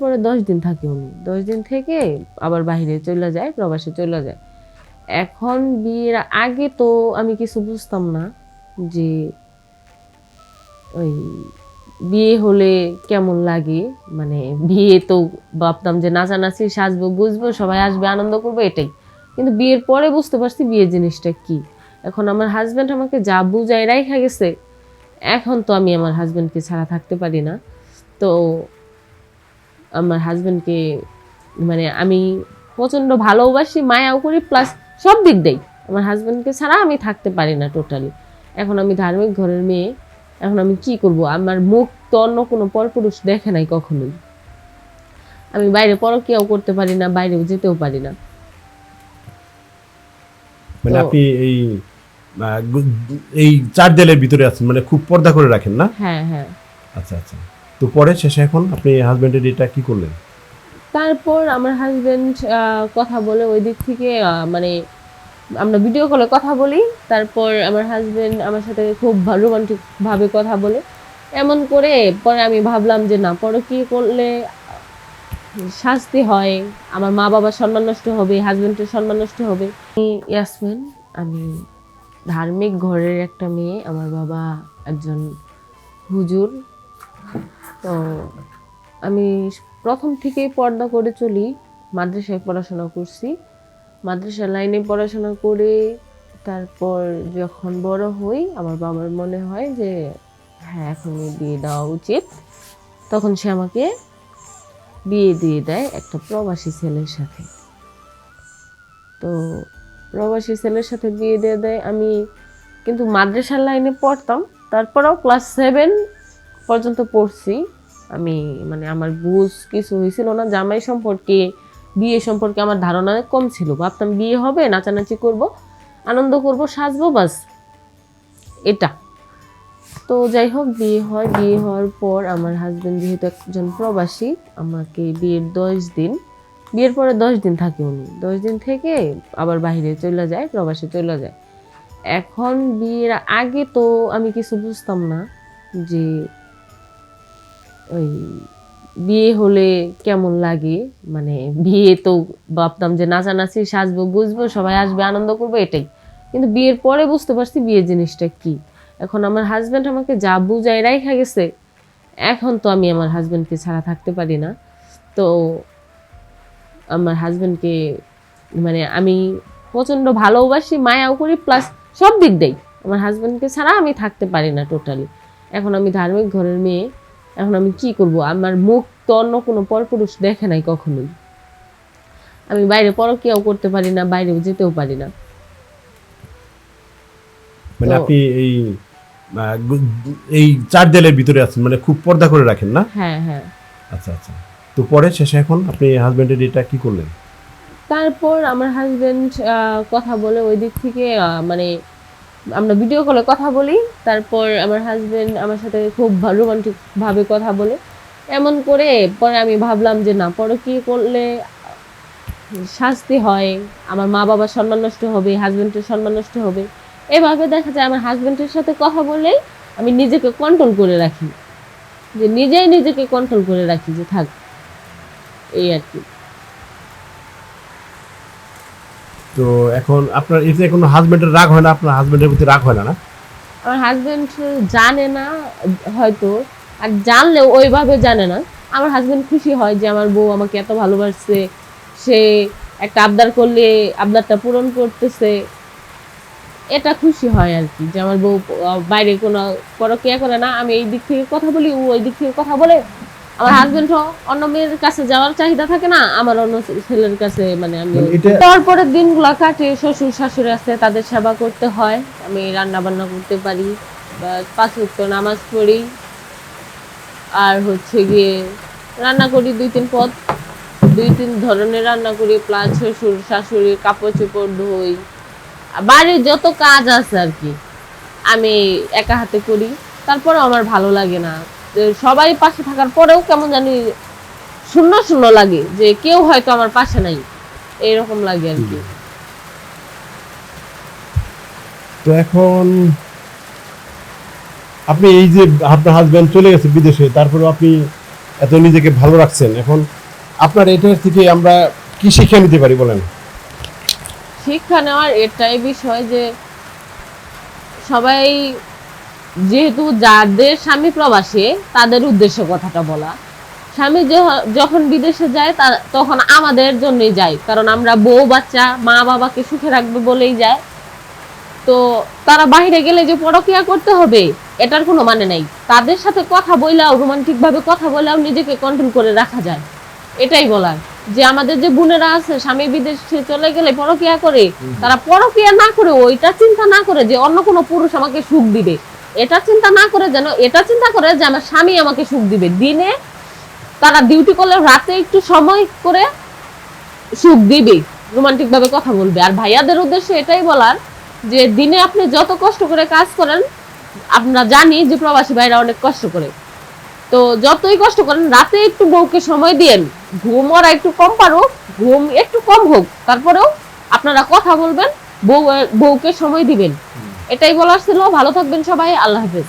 পরে 10 দিন থাকে উনি। 10 দিন থেকে আবার বাহিরে চইলা যায়, প্রবাসে চইলা যায়। এখন বিয়ের আগে তো আমি কিছু বুঝতাম না যে ওই বিয়ে হলে কেমন লাগে। মানে বিয়ে তো ভাবতাম যে নাচানাচি, সাজবো, গুজবো, সবাই আসবে, আনন্দ করবো, এটাই। কিন্তু বিয়ের পরে বুঝতে পারছি বিয়ে জিনিসটা কি। এখন আমার হাজব্যান্ড আমাকে যা বুঝায় রাইখা গেছে, এখন তো আমি আমার হাজব্যান্ডকে ছাড়া থাকতে পারি না। তো আমার হাজব্যান্ডকে মানে আমি প্রচণ্ড ভালোবাসি, মায়াও করি, প্লাস সব দিক দেই। আমার হাজব্যান্ডকে ছাড়া আমি থাকতে পারি না টোটালি। এখন আমি ধার্মিক ঘরের মেয়ে, এখন আমি কি করব? আমার মুখ তো অন্য কোনো পরপুরুষ দেখে নাই কখনোই। আমি বাইরে পরকীয়াও করতে পারি না, বাইরেও যেতেও পারি না। মানে তো আপনি এই চার দেয়ালের ভিতরে আছেন, মানে খুব পর্দা করে রাখেন না? হ্যাঁ, হ্যাঁ। আচ্ছা আচ্ছা। তো পরে শেষে এখন আপনি হাজবেন্ডের এটা কি করলেন? তারপর আমার হাজব্যান্ড কথা বলে ওই দিক থেকে মানে আমরা ভিডিও কলে কথা বলি। তারপর আমার হাজবেন্ড আমার সাথে খুব রোমান্টিক ভাবে কথা বলে। এমন করে পরে আমি ভাবলাম যে না, পরকীয়া করলে শাস্তি হয়, আমার মা বাবার সম্মান নষ্ট হবে, হাজবেন্ডের সম্মান নষ্ট হবে। আমি ইয়াসমিন, আমি ধার্মিক ঘরের একটা মেয়ে। আমার বাবা একজন হুজুর। তো আমি প্রথম থেকেই পর্দা করে চলি। মাদ্রাসায় পড়াশোনা করছি, মাদ্রাসা লাইনে পড়াশোনা করে তারপর যখন বড় হই আমার বাবার মনে হয় যে হ্যাঁ, এখনই বিয়ে দেওয়া উচিত। তখন সে আমাকে বিয়ে দিয়ে দেয় একটা প্রবাসী ছেলের সাথে। তো প্রবাসী ছেলের সাথে বিয়ে দিয়ে দেয়। আমি কিন্তু মাদ্রাসার লাইনে পড়তাম, তারপরেও ক্লাস 7 পর্যন্ত পড়ছি আমি। মানে আমার বুঝ কিছু হয়েছিল না জামাই সম্পর্কে, বিয়ে সম্পর্কে আমার ধারণা কম ছিল। ভাবতাম বিয়ে হবে, নাচানাচি করব, আনন্দ করব, সাজবো, বাস এটা। তো যাই হোক, বিয়ে হয়। বিয়ে হওয়ার পর আমার হাজবেন্ড যেহেতু একজন প্রবাসী, আমাকে বিয়ের পরে 10 দিন থাকে উনি। 10 দিন থেকে আবার বাহিরে চইলা যায়, প্রবাসে চইলা যায়। এখন বিয়ের আগে তো আমি কিছু বুঝতাম না যে ওই বিয়ে হলে কেমন লাগে। মানে বিয়ে তো ভাবতাম যে নাচানাচি, সাজবো, গুজবো, সবাই আসবে, আনন্দ করবো, এটাই। কিন্তু বিয়ের পরে বুঝতে পারছি বিয়ে জিনিসটা কি। এখন আমার হাজব্যান্ড আমাকে যা বুঝায় রাইখা গেছে, এখন তো আমি আমার হাজব্যান্ডকে ছাড়া থাকতে পারি না। তো আমার হাজব্যান্ডকে মানে আমি প্রচণ্ড ভালোবাসি, মায়াও করি, প্লাস সব দিক দেই। আমার হাজব্যান্ডকে ছাড়া আমি থাকতে পারি না টোটালি। এখন আমি ধার্মিক ঘরের মেয়ে, এখন আমি কি করব? আমার মুখ তো অন্য কোনো পরপুরুষ দেখে নাই কখনোই। আমি বাইরে পরকীয়াও করতে পারি না, বাইরেও যেতেও পারি না। মানে তো আপনি এই চার দেয়ালের ভিতরে আছেন, মানে খুব পর্দা করে রাখেন না? হ্যাঁ, হ্যাঁ। আচ্ছা আচ্ছা। তো পরে শেষে এখন আপনি হাজবেন্ডের এটা কি করলেন? তারপর আমার হাজবেন্ড কথা বলে ওই দিক থেকে মানে আমরা ভিডিও কলে কথা বলি। তারপর আমার হাজবেন্ড আমার সাথে খুব রোমান্টিক ভাবে কথা বলে। এমন করে পরে আমি ভাবলাম যে না, পরকীয়া করলে শাস্তি হয়, আমার মা বাবার সম্মান নষ্ট হবে, হাজবেন্ডের সম্মান নষ্ট হবে। এভাবে দেখা যায় আমার হাজবেন্ডের সাথে কথা বলেই আমি নিজেকে কন্ট্রোল করে রাখি, যে নিজেই নিজেকে কন্ট্রোল করে রাখি যে থাক, এই আর কি। তো এখন আপনার এতে কোনো হাজবেন্ডের রাগ হয় না? আপনার হাজবেন্ডের প্রতি রাগ হয় না? না আমার হাজবেন্ড জানে না হয়তো, আর জানলেও ওইভাবে জানে না। আমার হাজবেন্ড খুশি হয় যে আমার বউ আমাকে এত ভালোবাসছে, সে একটা আবদার করলে আবদারটা পূরণ করতেছে, এটা খুশি হয় আর কি। যে আমার বউ বাইরে কোনো পরকীয়া করে না, আমি এই দিক থেকে কথা বলি, ও ওই দিক থেকে কথা বলে। আমার হাজবেন্ডও অন্য মেয়ের কাছে যাওয়ার চাহিদা থাকে না, আমার অন্য ছেলের কাছে মানে আমি তারপরে দিনগুলো কাটে। শ্বশুর শাশুড়ি আছে, তাদের সেবা করতে হয়, আমি রান্না বান্না করতে পারি, বা 5 ওয়াক্ত নামাজ পড়ি, আর হচ্ছে গিয়ে রান্না করি 2-3 পদ, 2-3 ধরনের রান্না করি, প্লাস শ্বশুর শাশুড়ি কাপড় চোপড় ধুই, বাড়ির যত কাজ আছে আর কি আমি একা হাতে করি। তারপরে আমার ভালো লাগে না, সবাই পাশে থাকার পরেও কেমন জানি শূন্য শূন্য লাগে, যে কেউ হয়তো আমার পাশে নাই, এইরকম লাগে আর কি। তো এখন আপনি এই যে আপনার হাজবেন্ড চলে গেছে বিদেশে, তারপরে আপনি এত নিজেকে ভালো রাখছেন, এখন আপনার এটার থেকে আমরা কি শিক্ষা নিতে পারি বলেন? শিক্ষা নেওয়ার এটাই বিষয় যে সবাই, যেহেতু যাদের স্বামী প্রবাসী তাদের উদ্দেশ্য কথাটা বলা, স্বামী যখন বিদেশে যায় তখন আমাদের জন্যই যায়, কারণ আমরা বউ বাচ্চা মা বাবাকে সুখে রাখবে বলেই যায়। তো তারা বাইরে গেলে যে পরকিয়া করতে হবে এটার কোনো মানে নাই। তাদের সাথে কথা বললেও, রোমান্টিক ভাবে কথা বললেও নিজেকে কন্ট্রোল করে রাখা যায়। এটাই বলার যে আমাদের যে বোনেরা আছে স্বামী বিদেশে চলে গেলে পরকিয়া করে, তারা পরকিয়া না করে, ওইটা চিন্তা না করে যে অন্য কোনো পুরুষ আমাকে সুখ দিবে, এটা চিন্তা না করে যেন এটা চিন্তা করে যে আমার স্বামী আমাকে সুখ দিবে। দিনে তারা ডিউটি করলে রাতে একটু সময় করে সুখ দিবে, রোমান্টিক ভাবে কথা বলবে। আর ভাইয়াদের উদ্দেশ্যে এটাই বলার যে দিনে আপনি যত কষ্ট করে কাজ করেন, আমরা জানি যে প্রবাসী ভাইরা অনেক কষ্ট করে, তো যতই কষ্ট করেন রাতে একটু বউকে সময় দিয়েন। ঘুম ওরা একটু কম পারুক, ঘুম একটু কম হোক, তারপরেও আপনারা কথা বলবেন, বউকে সময় দিবেন। এটাই বলার ছিল। ভালো থাকবেন সবাই, আল্লাহ হাফেজ।